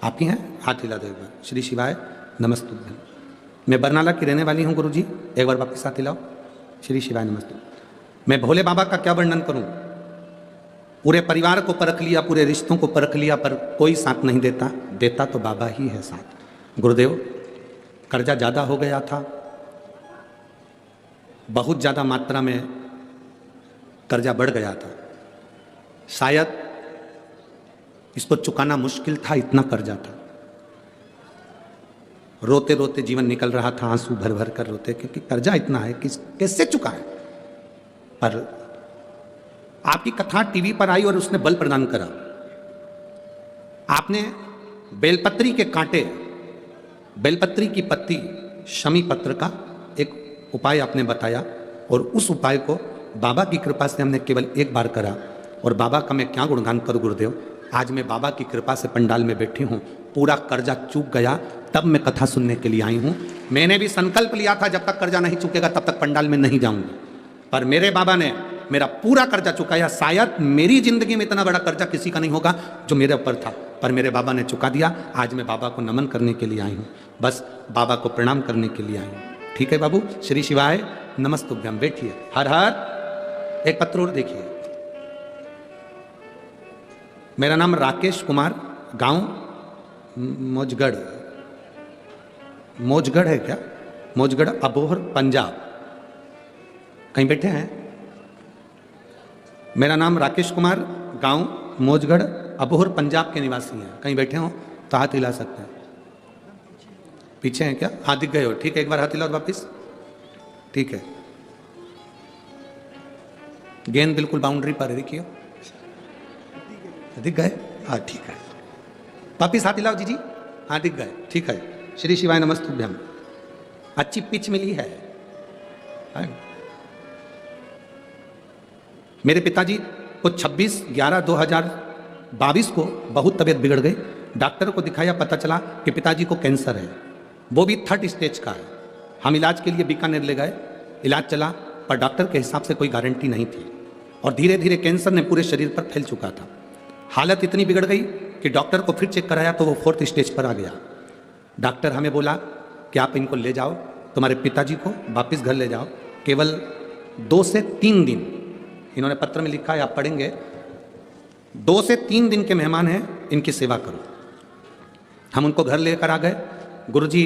आपकी हैं? हाथ हिला दो एक बार। श्री शिवाय नमस्तुभ्यं। मैं बरनाला की रहने वाली हूँ गुरुजी, एक बार वापस हाथ हिलाओ। श्री शिवाय नमस्तुभ्यं। मैं भोले बाबा का क्या वर्णन करूँ? पूरे परिवार को परख लिया, पूरे रिश्तों को परख लिया, पर कोई साथ नहीं देता। देता तो बाबा ही है साथ। गुरुदेव, कर्जा ज़्यादा हो गया था, बहुत ज़्यादा मात्रा में कर्जा बढ़ गया था। शायद इसको चुकाना मुश्किल था, इतना कर्जा था। रोते रोते जीवन निकल रहा था, आंसू भर भर कर रोते, क्योंकि कर्जा इतना है कि कैसे चुकाएं। पर आपकी कथा टीवी पर आई और उसने बल प्रदान करा। आपने बेलपत्री के कांटे, बेलपत्री की पत्ती, शमी पत्र का एक उपाय आपने बताया, और उस उपाय को बाबा की कृपा से हमने केवल एक बार करा। और बाबा का मैं क्या गुणगान करूं गुरुदेव। आज मैं बाबा की कृपा से पंडाल में बैठी हूँ, पूरा कर्जा चूक गया, तब मैं कथा सुनने के लिए आई हूँ। मैंने भी संकल्प लिया था जब तक कर्जा नहीं चूकेगा तब तक पंडाल में नहीं जाऊंगी, पर मेरे बाबा ने मेरा पूरा कर्जा चुकाया। शायद मेरी जिंदगी में इतना बड़ा कर्जा किसी का नहीं होगा जो मेरे ऊपर था, पर मेरे बाबा ने चुका दिया। आज मैं बाबा को नमन करने के लिए आई हूँ, बस बाबा को प्रणाम करने के लिए आई हूँ। ठीक है बाबू, श्री शिवाय नमस्तुभ्यम। बैठिए। हर हर। एक पत्र और देखिए। मेरा नाम राकेश कुमार, गांव मौजगढ़। मौजगढ़ है क्या? मौजगढ़, अबोहर, पंजाब। कहीं बैठे हैं? मेरा नाम राकेश कुमार, गांव मौजगढ़, अबोहर, पंजाब के निवासी हैं। कहीं बैठे हो तो हाथ हिला सकते हैं। पीछे हैं क्या? हाँ दिख गए हो। ठीक है, एक बार हाथ हिलाओ वापिस। ठीक है, गेंद बिल्कुल बाउंड्री पर है, देखिए। दिख गए? हाँ ठीक है, वापिस हाथ हिलाओ जी। हाँ दिख गए, ठीक है। श्री शिवाय नमस्तुभ्यम। अच्छी पिच मिली है। मेरे पिताजी को 26/11/2022 को बहुत तबीयत बिगड़ गई। डॉक्टर को दिखाया, पता चला कि पिताजी को कैंसर है, वो भी 3rd स्टेज का है। हम इलाज के लिए बीकानेर ले गए, इलाज चला, पर डॉक्टर के हिसाब से कोई गारंटी नहीं थी और धीरे धीरे कैंसर ने पूरे शरीर पर फैल चुका था। हालत इतनी बिगड़ गई कि डॉक्टर को फिर चेक कराया तो वो 4th स्टेज पर आ गया। डॉक्टर हमें बोला कि आप इनको ले जाओ, तुम्हारे पिताजी को वापस घर ले जाओ, केवल 2 से 3 दिन, इन्होंने पत्र में लिखा है, आप पढ़ेंगे, 2 से 3 दिन के मेहमान हैं, इनकी सेवा करो। हम उनको घर लेकर आ गए। गुरुजी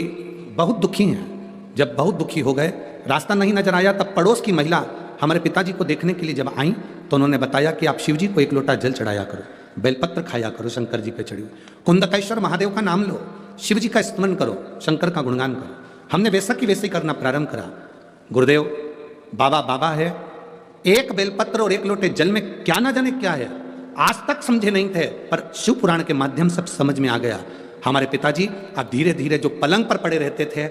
बहुत दुखी हैं। जब बहुत दुखी हो गए, रास्ता नहीं नजर आया, तब पड़ोस की महिला हमारे पिताजी को देखने के लिए जब आई तो उन्होंने बताया कि आप शिव जी को 1 लोटा जल चढ़ाया करो, बेलपत्र खाया करो, शंकर जी पे चढ़ी हुई, कुंदकेश्वर महादेव का नाम लो, शिव जी का स्मरण करो, शंकर का गुणगान करो। हमने वैसा की वैसे करना प्रारंभ करा। गुरुदेव, बाबा बाबा है, 1 बेलपत्र और 1 लोटे जल में क्या ना जाने क्या है, आज तक समझे नहीं थे, पर शिव पुराण के माध्यम से समझ में आ गया। हमारे पिताजी अब धीरे धीरे जो पलंग पर पड़े रहते थे,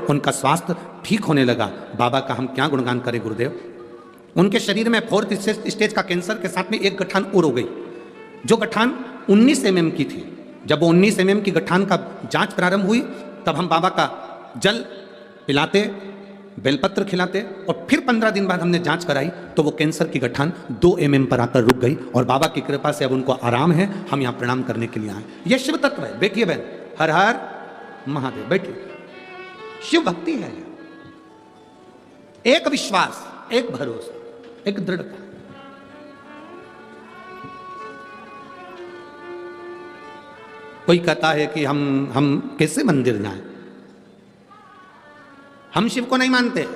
उनका स्वास्थ्य ठीक होने लगा। बाबा का हम क्या गुणगान करें गुरुदेव। उनके शरीर में 4th स्टेज का कैंसर के साथ में एक गठान और हो गई, जो गठान 19 mm की थी। जब वो 19 mm की गठान का जांच प्रारंभ हुई, तब हम बाबा का जल पिलाते, बेलपत्र खिलाते, और फिर 15 दिन बाद हमने जांच कराई तो वो कैंसर की गठान 2 mm पर आकर रुक गई और बाबा की कृपा से अब उनको आराम है। हम यहाँ प्रणाम करने के लिए आए। ये शिव तत्व है। बैठिए बहन। हर हर महादेव। बैठिए। शिव भक्ति है, एक विश्वास, एक भरोसा, एक दृढ़ता। कोई कहता है कि हम कैसे मंदिर जाएं, हम शिव को नहीं मानते,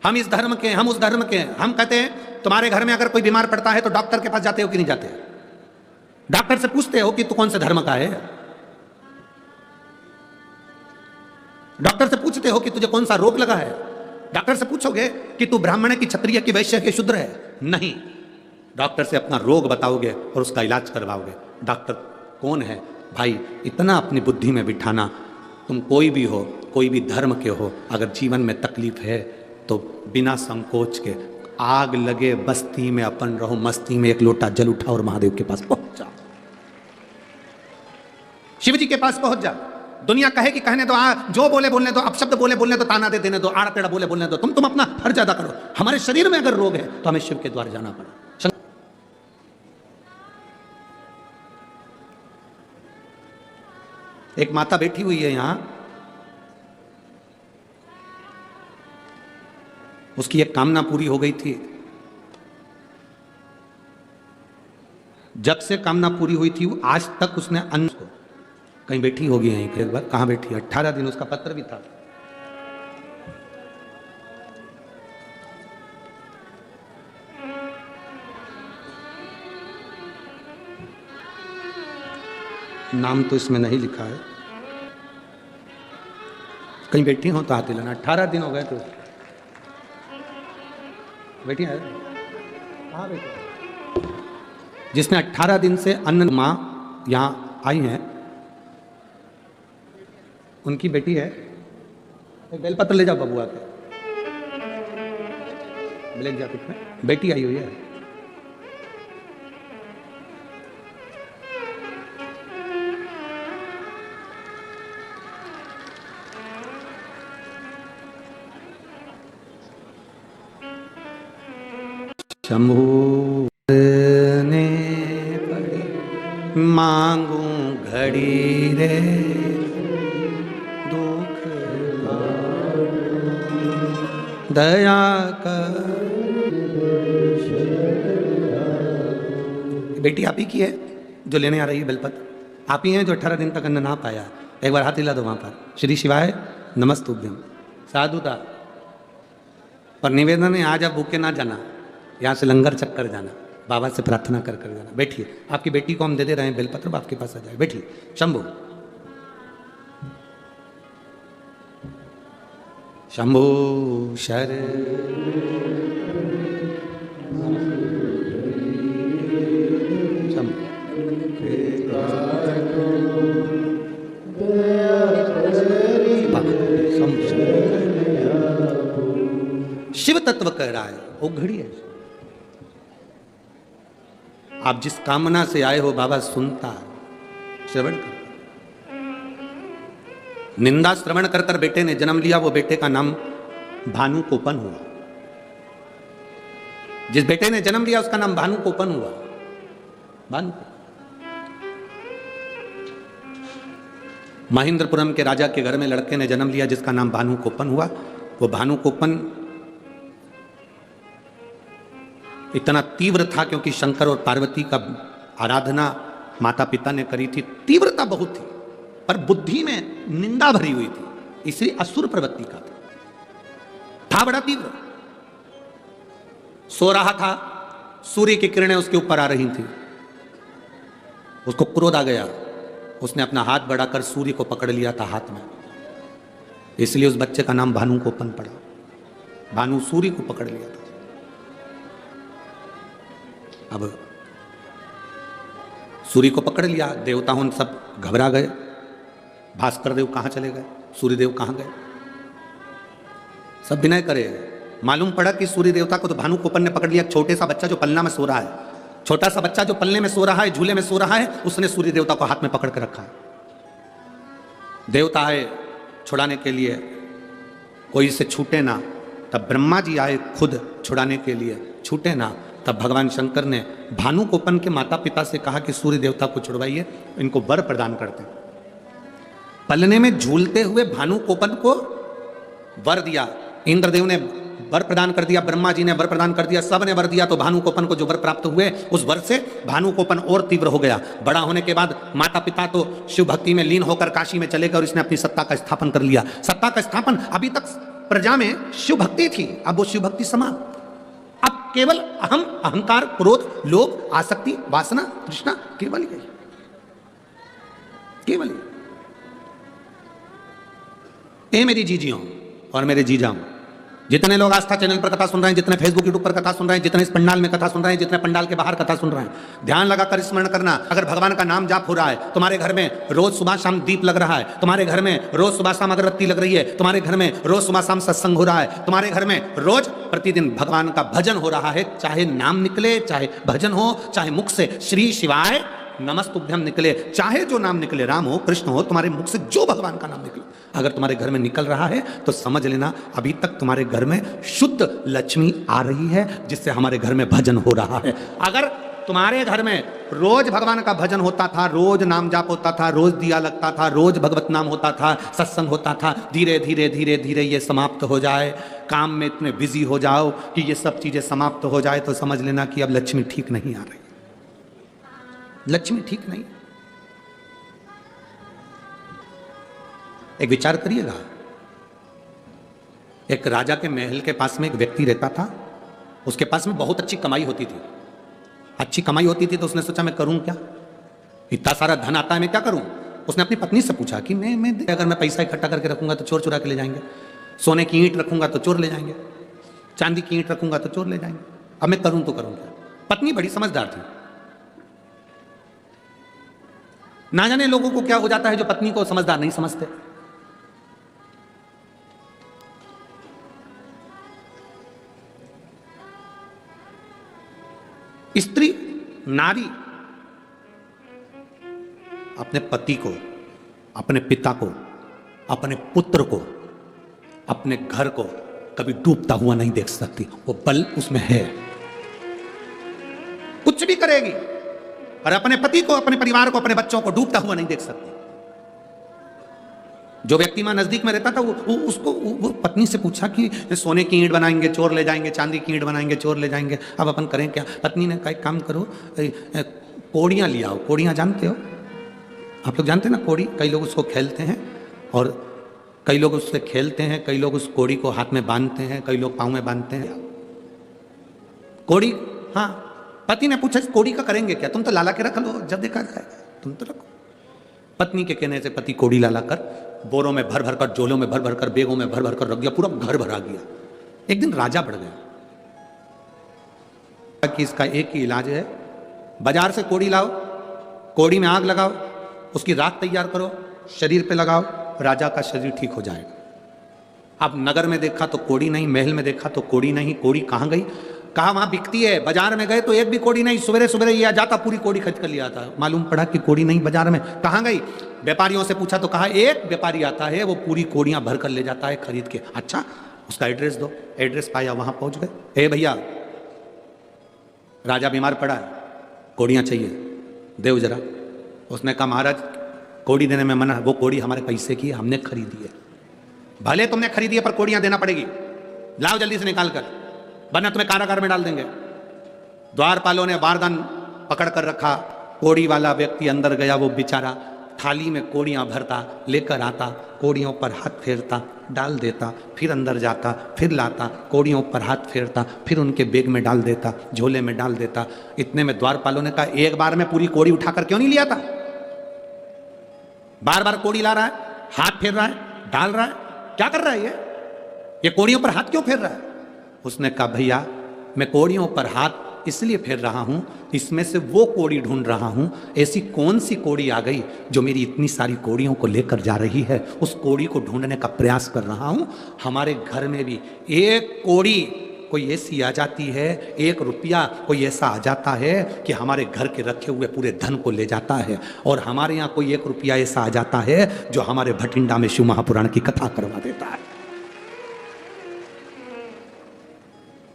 हम इस धर्म के, हम उस धर्म के। हम कहते हैं तुम्हारे घर में अगर कोई बीमार पड़ता है तो डॉक्टर के पास जाते हो कि नहीं जाते? डॉक्टर से पूछते हो कि तू कौन से धर्म का है? डॉक्टर से पूछते हो कि तुझे कौन सा रोग लगा है? डॉक्टर से पूछोगे कि तू ब्राह्मण है कि क्षत्रिय की वैश्य के शूद्र है? नहीं, डॉक्टर से अपना रोग बताओगे और उसका इलाज करवाओगे। डॉक्टर कौन है भाई? इतना अपनी बुद्धि में बिठाना, तुम कोई भी हो, कोई भी धर्म के हो, अगर जीवन में तकलीफ है तो बिना संकोच के, आग लगे बस्ती में अपन रहो मस्ती में, 1 लोटा जल उठाओ और महादेव के पास पहुंच जाओ, शिव जी के पास पहुंच जाओ। दुनिया कहे कि कहने दो, जो बोले बोलने दो, अपशब्द बोले बोलने दो, ताना दे देने दो, आड़ा टेढ़ा बोले बोलने दो, तुम अपना फर्ज अदा करो। हमारे शरीर में अगर रोग है तो हमें शिव के द्वार जाना पड़ा। एक माता बैठी हुई है यहां, उसकी एक कामना पूरी हो गई थी। जब से कामना पूरी हुई थी, आज तक उसने अन्न को, कहीं बैठी होगी यहीं एक बार, कहां बैठी है? 18 दिन, उसका पत्र भी था। नाम तो इसमें नहीं लिखा है, कहीं बैठी हो तो हाथ हिलाना। 18 दिन हो गए तो बैठी है। कहाँ बैठी? जिसने 18 दिन से अन्न, माँ यहाँ आई हैं, उनकी बेटी है। एक बेलपत्र ले जाओ बबुआ के, ब्लैक जैकेट में बेटी आई हुई है। शंभु ने पड़ी मांगू घड़ी रे दुख दया कर। बेटी आप ही की है जो लेने आ रही है बेलपत्र, आप ही हैं जो 18 दिन तक अन्न ना पाया। एक बार हाथ हिला दो वहां पर। श्री शिवाय नमस्तुभ्यम। साधुता पर निवेदन है, आज आप भूखे ना जाना, यहाँ से लंगर चक्कर जाना, बाबा से प्रार्थना कर कर जाना। बैठिए, आपकी बेटी को हम दे रहे हैं बेलपत्र, आपके पास आ जाए। बैठिए। शंभु शंभु शर शिव तत्व कह रहा है, वो घड़ी है। आप जिस कामना से आए हो बाबा सुनता, श्रवण करता। निंदा श्रवण कर कर बेटे ने जन्म लिया, वो बेटे का नाम भानु कोपन हुआ। जिस बेटे ने जन्म लिया उसका नाम भानु कोपन हुआ। भानु महेंद्रपुरम के राजा के घर में लड़के ने जन्म लिया जिसका नाम भानु कोपन हुआ। वो भानु कोपन इतना तीव्र था क्योंकि शंकर और पार्वती का आराधना माता पिता ने करी थी, तीव्रता बहुत थी, पर बुद्धि में निंदा भरी हुई थी, इसलिए असुर प्रवृत्ति का था बड़ा तीव्र। सो रहा था, सूर्य की किरणें उसके ऊपर आ रही थी, उसको क्रोध आ गया, उसने अपना हाथ बढ़ाकर सूर्य को पकड़ लिया था हाथ में, इसलिए उस बच्चे का नाम भानु कोपन पड़ा। भानु सूर्य को पकड़ लिया था। अब सूर्य को पकड़ लिया, देवताओं सब घबरा गए, भास्कर देव कहां चले गए, सूर्य देव कहां गए, सब विनय करे। मालूम पड़ा कि सूर्य देवता को तो भानु कोपन ने पकड़ लिया। छोटे सा बच्चा जो पलना में सो रहा है, छोटा सा बच्चा जो पलने में सो रहा है, झूले में सो रहा है, उसने सूर्य देवता को हाथ में पकड़ कर रखा है। देवता आए छुड़ाने के लिए, कोई इसे छूटे ना, तब ब्रह्मा जी आए खुद छुड़ाने के लिए, छूटे ना। तब भगवान शंकर ने भानु कोपन के माता पिता से कहा कि सूर्य देवता को छुड़वाइए, इनको वर प्रदान करते हैं। पलने में झूलते हुए भानु कोपन को वर दिया। इंद्रदेव ने वर प्रदान कर दिया, ब्रह्मा जी ने वर प्रदान कर दिया, सब ने वर दिया। तो भानु कोपन को जो वर प्राप्त हुए, उस वर से भानु कोपन और तीव्र हो गया। बड़ा होने के बाद माता पिता तो शिव भक्ति में लीन होकर काशी में चले गए और इसने अपनी सत्ता का स्थापन कर लिया। सत्ता का स्थापन, अभी तक प्रजा में शिव भक्ति थी, अब वो शिव भक्ति समाप्त। अब केवल अहम, अहंकार, क्रोध, लोभ, आसक्ति, वासना, तृष्णा, केवल यही, केवल ये मेरी जीजियों और मेरे जीजाओं, जितने लोग आस्था चैनल पर कथा सुन रहे हैं, जितने फेसबुक यूट्यूब पर कथा सुन रहे हैं, जितने इस पंडाल में कथा सुन रहे हैं, जितने पंडाल के बाहर कथा सुन रहे हैं, ध्यान लगाकर स्मरण करना। अगर भगवान का नाम जाप हो रहा है, तुम्हारे घर में रोज सुबह शाम दीप लग रहा है, तुम्हारे घर में रोज सुबह शाम अगरबत्ती लग रही है, तुम्हारे घर में रोज सुबह शाम सत्संग हो रहा है, तुम्हारे घर में रोज प्रतिदिन भगवान का भजन हो रहा है, चाहे नाम निकले, चाहे भजन हो, चाहे मुख से श्री शिवाय नमस्तुभ्यम निकले, चाहे जो नाम निकले, राम हो, कृष्ण हो, तुम्हारे मुख से जो भगवान का नाम निकले, अगर तुम्हारे घर में निकल रहा है तो समझ लेना अभी तक तुम्हारे घर में शुद्ध लक्ष्मी आ रही है, जिससे हमारे घर में भजन हो रहा है। अगर तुम्हारे घर में रोज भगवान का भजन होता था, रोज नाम जाप होता था, रोज दिया लगता था, रोज भगवत नाम होता था, सत्संग होता था, धीरे धीरे धीरे धीरे ये समाप्त हो जाए, काम में इतने बिजी हो जाओ कि ये सब चीजें समाप्त हो जाए, तो समझ लेना कि अब लक्ष्मी ठीक नहीं आ रही, लक्ष्मी ठीक नहीं। एक विचार करिएगा, एक राजा के महल के पास में एक व्यक्ति रहता था, उसके पास में बहुत अच्छी कमाई होती थी। अच्छी कमाई होती थी तो उसने सोचा मैं करूं क्या, इतना सारा धन आता है, मैं क्या करूं। उसने अपनी पत्नी से पूछा कि मैं अगर मैं पैसा इकट्ठा करके रखूंगा तो चोर चुरा के ले जाएंगे, सोने की ईंट रखूंगा तो चोर ले जाएंगे, चांदी की ईंट रखूंगा तो चोर ले जाएंगे, अब मैं करूं तो करूं क्या। पत्नी बड़ी समझदार थी। ना जाने लोगों को क्या हो जाता है जो पत्नी को समझदार नहीं समझते। स्त्री, नारी अपने पति को, अपने पिता को, अपने पुत्र को, अपने घर को कभी डूबता हुआ नहीं देख सकती, वो बल उसमें है। कुछ भी करेगी, और अपने पति को, अपने परिवार को, अपने बच्चों को डूबता हुआ नहीं देख सकती। जो व्यक्ति वहां नजदीक में रहता था वो पत्नी से पूछा कि सोने की ईंट बनाएंगे चोर ले जाएंगे, चांदी की ईंट बनाएंगे चोर ले जाएंगे, अब अपन करें क्या? पत्नी ने कहा एक काम करो, कोड़ियां ले आओ। कोड़ियां जानते हो आप लोग? जानते हैं ना कोड़ी? कई लोग उसको खेलते हैं और कई लोग उससे खेलते हैं, कई लोग उस कोड़ी को हाथ में बांधते हैं, कई लोग पाँव में बांधते हैं। कोड़ी, हाँ। पति ने पूछा इस कोड़ी का करेंगे क्या? तुम तो लाला के रख लो, जब देखा जाएगा, तुम तो रखो। पत्नी के कहने से पति कोड़ी लाला कर बोरों में भर भर कर, जोलों में भर भर कर, बेगों में भर भर कर रख दिया, पूरा घर भरा गया। एक दिन राजा बढ़ गया कि इसका एक ही इलाज है, बाजार से कोड़ी लाओ, कोड़ी में आग लगाओ, उसकी राख तैयार करो, शरीर पे लगाओ, राजा का शरीर ठीक हो जाएगा। अब नगर में देखा तो कोड़ी नहीं, महल में देखा तो कोड़ी नहीं। कोड़ी कहां गई? कहा वहां बिकती है। बाजार में गए तो एक भी कोड़ी नहीं। सवेरे सवेरे ये आ जाता, पूरी कोड़ी खरीद कर लिया आता। मालूम पड़ा कि कोड़ी नहीं बाजार में। कहां गई? व्यापारियों से पूछा तो कहा एक व्यापारी आता है, वो पूरी कोड़ियां भर कर ले जाता है खरीद के। अच्छा, उसका एड्रेस दो। एड्रेस पाया, वहां पहुंच गए। ए भैया, राजा बीमार पड़ा है, कोड़ियां चाहिए, देव जरा। उसने कहा महाराज कोड़ी देने में मना, वो कोड़ी हमारे पैसे की है, हमने खरीदी है। भले तुमने खरीदी है पर कोड़ियां देना पड़ेगी, लाओ जल्दी से निकाल कर, वरना तुम्हें कारागार में डाल देंगे। द्वारपालों ने बारदान पकड़ कर रखा। कोड़ी वाला व्यक्ति अंदर गया, वो बेचारा थाली में कोड़ियां भरता, लेकर आता, कोड़ियों पर हाथ फेरता, डाल देता, फिर अंदर जाता, फिर लाता, कोड़ियों पर हाथ फेरता, फिर उनके बैग में डाल देता, झोले में डाल देता। इतने में द्वारपालों ने कहा एक बार में पूरी कोड़ी उठाकर क्यों नहीं लिया था? बार बार कोड़ी ला रहा है, हाथ फेर रहा है, डाल रहा है, क्या कर रहा है ये कोड़ियों पर हाथ क्यों फेर रहा है? उसने कहा भैया मैं कोड़ियों पर हाथ इसलिए फेर रहा हूं, इसमें से वो कोड़ी ढूंढ रहा हूं, ऐसी कौन सी कोड़ी आ गई जो मेरी इतनी सारी कोड़ियों को लेकर जा रही है, उस कोड़ी को ढूंढने का प्रयास कर रहा हूं। हमारे घर में भी एक कोड़ी कोई ऐसी आ जाती है, 1 रुपया कोई ऐसा आ जाता है कि हमारे घर के रखे हुए पूरे धन को ले जाता है। और हमारे यहाँ कोई 1 रुपया ऐसा आ जाता है जो हमारे भटिंडा में शिव महापुराण की कथा करवा देता है।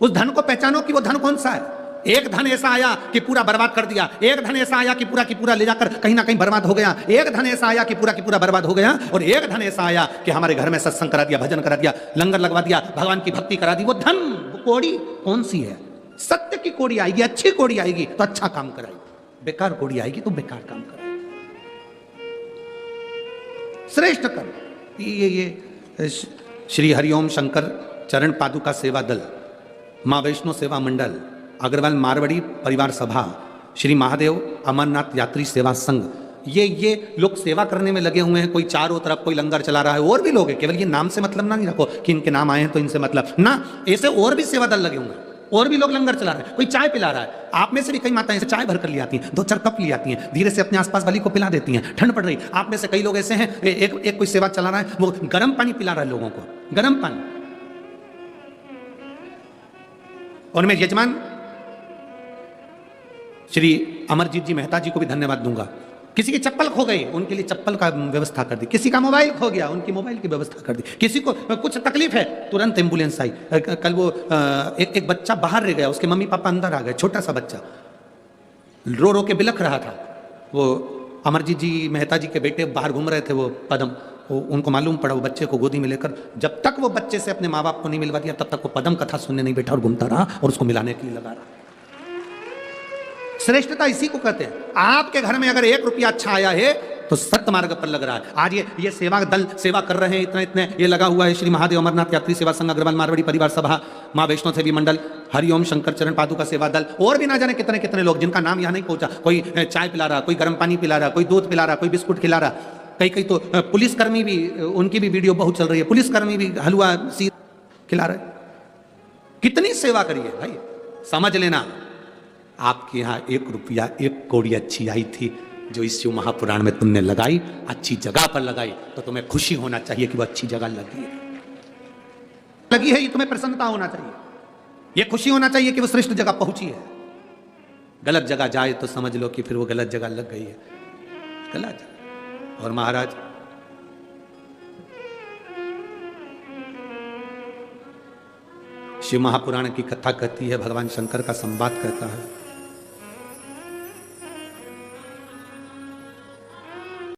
उस धन को पहचानो कि वो धन कौन सा है। एक धन ऐसा आया कि पूरा बर्बाद कर दिया, एक धन ऐसा आया कि पूरा ले जाकर कहीं ना कहीं बर्बाद हो गया, एक धन ऐसा आया कि पूरा बर्बाद हो गया, और एक धन ऐसा आया कि हमारे घर में सत्संग करा दिया, भजन करा दिया, लंगर लगवा दिया, भगवान की भक्ति करा दी। वो धन, वो कोड़ी कौन सी है? सत्य की कोड़ी आएगी, अच्छी कोड़ी आएगी तो अच्छा काम कराएगी, बेकार कोड़ी आएगी तो बेकार काम कराएगी। श्रेष्ठ कर्म। ये श्री हरिओम शंकर चरण पादुका सेवा दल, माँ वैष्णो सेवा मंडल, अग्रवाल मारवाड़ी परिवार सभा, श्री महादेव अमरनाथ यात्री सेवा संघ, ये लोग सेवा करने में लगे हुए हैं। कोई चारों तरफ कोई लंगर चला रहा है, और भी लोग हैं। केवल ये नाम से मतलब ना नहीं रखो कि इनके नाम आए हैं तो इनसे मतलब ना, ऐसे और भी सेवा दल लगे हुए हैं, और भी लोग लंगर चला रहे हैं, कोई चाय पिला रहा है। आप में से भी कई माताएं ऐसे चाय भर कर ले आती हैं, 2-4 कप ले आती हैं, धीरे से अपने आसपास वाली को पिला देती हैं, ठंड पड़ रही। आप में से कई लोग ऐसे हैं, एक कोई सेवा चला रहा है, वो गर्म पानी पिला रहा है लोगों को, गर्म पानी। और मैं यजमान श्री अमरजीत जी मेहता जी को भी धन्यवाद दूंगा। किसी की चप्पल खो गई, उनके लिए चप्पल का व्यवस्था कर दी। किसी का मोबाइल खो गया, उनकी मोबाइल की व्यवस्था कर दी। किसी को कुछ तकलीफ है, तुरंत एम्बुलेंस आई। कल वो एक बच्चा बाहर रह गया, उसके मम्मी पापा अंदर आ गए, छोटा सा बच्चा रो रो के बिलख रहा था। वो अमरजीत जी मेहता जी के बेटे बाहर घूम रहे थे, वो पदम, उनको मालूम पड़ा, वो बच्चे को गोदी में लेकर, जब तक वो बच्चे से अपने माँ बाप को नहीं मिलवा दिया तब तक वो पदम कथा सुनने नहीं बैठा और घूमता रहा और उसको मिलाने के लिए लगा रहा। श्रेष्ठता इसी को कहते हैं। आपके घर में अगर 1 रुपया अच्छा आया है तो सत्य मार्ग पर लग रहा है। आज ये सेवा दल सेवा कर रहे हैं, इतने ये लगा हुआ है। श्री महादेव अमरनाथ यात्री सेवा संघ, अग्रवाल मारवाड़ी परिवार सभा, माँ वैष्णो सेवी मंडल, हरिओम शंकर चरण पादुका सेवा दल, और भी ना जाने कितने कितने लोग जिनका नाम यहाँ नहीं पहुंचा। कोई चाय पिला रहा, कोई गर्म पानी पिला रहा, कोई दूध पिला रहा, कोई बिस्कुट खिला रहा। कई तो पुलिसकर्मी भी, उनकी भी वीडियो बहुत चल रही है, पुलिसकर्मी भी हलवा सी खिला रहे। कितनी सेवा करिए भाई, समझ लेना। आपके यहाँ 1 रुपया 1 कौड़ी अच्छी आई थी जो इस शिव महापुराण में तुमने लगाई, अच्छी जगह पर लगाई, तो तुम्हें खुशी होना चाहिए कि वो अच्छी जगह लगी है। ये तुम्हें प्रसन्नता होना चाहिए, ये खुशी होना चाहिए कि वो श्रेष्ठ जगह पहुंची है। गलत जगह जाए तो समझ लो कि फिर वो गलत जगह लग गई है, गलत जगह। और महाराज शिव महापुराण की कथा कहती है, भगवान शंकर का संवाद कहता है।